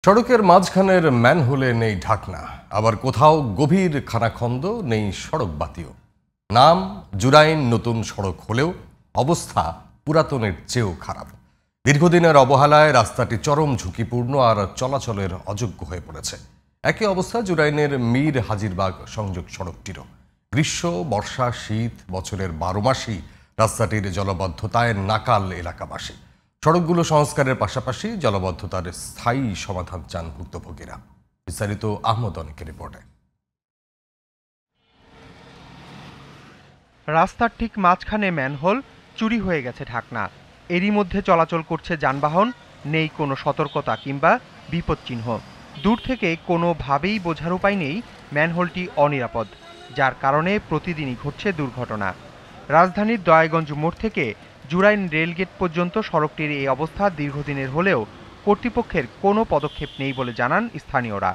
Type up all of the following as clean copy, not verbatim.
সড়কের মাঝখানের ম্যানহোলে নেই ঢাকনা, আবার কোথাও গভীর খানাখন্দ, নেই সড়ক বাতিও। নাম জুরাইন নতুন সড়ক হলেও অবস্থা পুরাতনের চেয়েও খারাপ। দীর্ঘদিনের অবহেলায় রাস্তাটি চরম ঝুঁকিপূর্ণ আর চলাচলের অযোগ্য হয়ে পড়েছে। একই অবস্থা জুরাইনের মীর হাজিরবাগ সংযোগ সড়কটিরও। গ্রীষ্ম, বর্ষা, শীত, বছরের 12 মাসই রাস্তাটির জলাবদ্ধতায় নাকাল এলাকাবাসী। সড়কগুলো সংস্কারের পাশাপাশি জলাবদ্ধতার স্থায়ী সমাধান চান ভুক্তভোগীরা। বিস্তারিত আহমদ অনেকের রিপোর্টে। রাস্তার ঠিক মাঝখানে ম্যানহোল, চুরি হয়ে গেছে ঢাকনা। এরই মধ্যে চলাচল করছে যানবাহন, নেই কোনো সতর্কতা কিংবা বিপদচিহ্ন। দূর থেকে কোনোভাবেই বোঝার উপায় নেই ম্যানহোলটি অনিরাপদ, যার কারণে প্রতিদিনই ঘটছে দুর্ঘটনা। রাজধানীর দয়াগঞ্জ মোড় থেকে জুরাইন রেলগেট পর্যন্ত সড়কটির এই অবস্থা দীর্ঘদিনের হলেও কর্তৃপক্ষের কোনো পদক্ষেপ নেই বলে জানান স্থানীয়রা।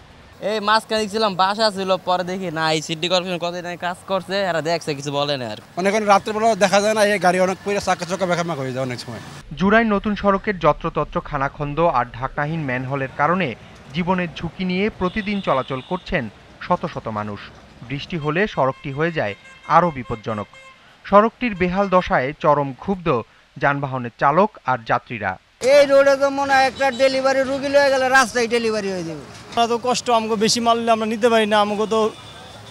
এই মাঝখানে ছিলাম, বাসা ছিল, পরে দেখি না এই সিটি কর্পোরেশন কতদিন কাজ করছে, এরা দেখছে কিছু বলে না। আর অনেক রাত্রেবেলা দেখা যায় না, এই গাড়ি অনেক পরে চাকা চকা বেকামাক হয়ে যায় অনেক সময়। জুরাইন নতুন সড়কের যত্রতত্র খানাখন্দ আর ঢাকনাহীন ম্যানহোলের কারণে জীবনের ঝুঁকি নিয়ে প্রতিদিন চলাচল করছেন শত শত মানুষ। বৃষ্টি হলে সড়কটি হয়ে যায় আরও বিপজ্জনক। সড়কটির বেহাল দশায় চরম ক্ষুব্ধ যানবাহনের চালক আর যাত্রীরা। এই রোডে তো মনে হয় একটা ডেলিভারি রুগী লয়ে গেলে রাস্তায় ডেলিভারি হয়ে যাবে। আমরা তো কষ্ট, আমাকে বেশি মারলে আমরা নিতে পারি না, আমাকে তো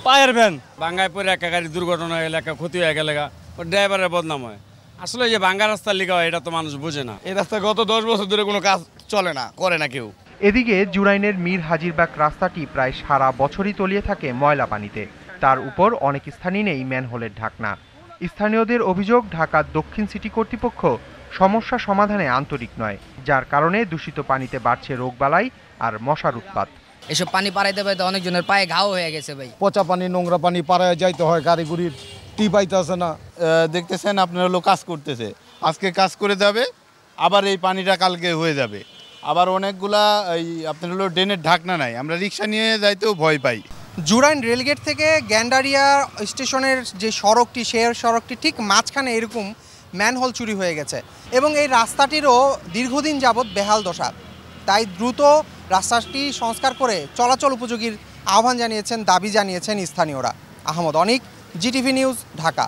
পায়ের ভ্যান বাঙ্গায় পরে একটা গাড়ি দুর্ঘটনা হয়ে এলাকা ক্ষতি হয়ে গেলে ওর ড্রাইভারের বদনাম হয়। আসলে যে ভাঙ্গা রাস্তার লিখা হয় এটা তো মানুষ বোঝে না। এই রাস্তায় গত 10 বছর ধরে কোনো কাজ চলে না, করে না কেউ। এদিকে জুরাইনের মীর হাজিরবাগ রাস্তাটি প্রায় সারা বছরই তলিয়ে থাকে ময়লা পানিতে। তার উপর অনেক স্থানই নেই ম্যানহোলের ঢাকনা। স্থানীয়দের অভিযোগ, ঢাকার দক্ষিণ সিটি কর্তৃপক্ষ সমস্যা সমাধানে আন্তরিক নয়, যার কারণে দূষিত পানিতে বাড়ছে রোগবালাই আর মশার উৎপাত। এসব পানি পাড়াইতে পাইতে অনেকজনের পায়ে ঘাও হয়ে গেছে ভাই। পচা পানি, নোংরা পানি পাড়ায় যাইতে হয়, গাড়ি গুড়ির টি পাইতেছে না। দেখতেছেন আপনার হলো কাজ করতেছে, আজকে কাজ করে যাবে, আবার এই পানিটা কালকে হয়ে যাবে। আবার অনেকগুলা এই আপনার হলো ড্রেনের ঢাকনা নাই, আমরা রিক্সা নিয়ে যাইতেও ভয় পাই। জুরাইন রেলগেট থেকে গ্যান্ডারিয়া স্টেশনের যে সড়কটি, সেই সড়কটি ঠিক মাঝখানে এরকম ম্যানহোল চুরি হয়ে গেছে এবং এই রাস্তাটিরও দীর্ঘদিন যাবৎ বেহাল দশা। তাই দ্রুত রাস্তাটি সংস্কার করে চলাচল উপযোগীর আহ্বান জানিয়েছেন, দাবি জানিয়েছেন স্থানীয়রা। আহমদ অনিক, জিটিভি নিউজ, ঢাকা।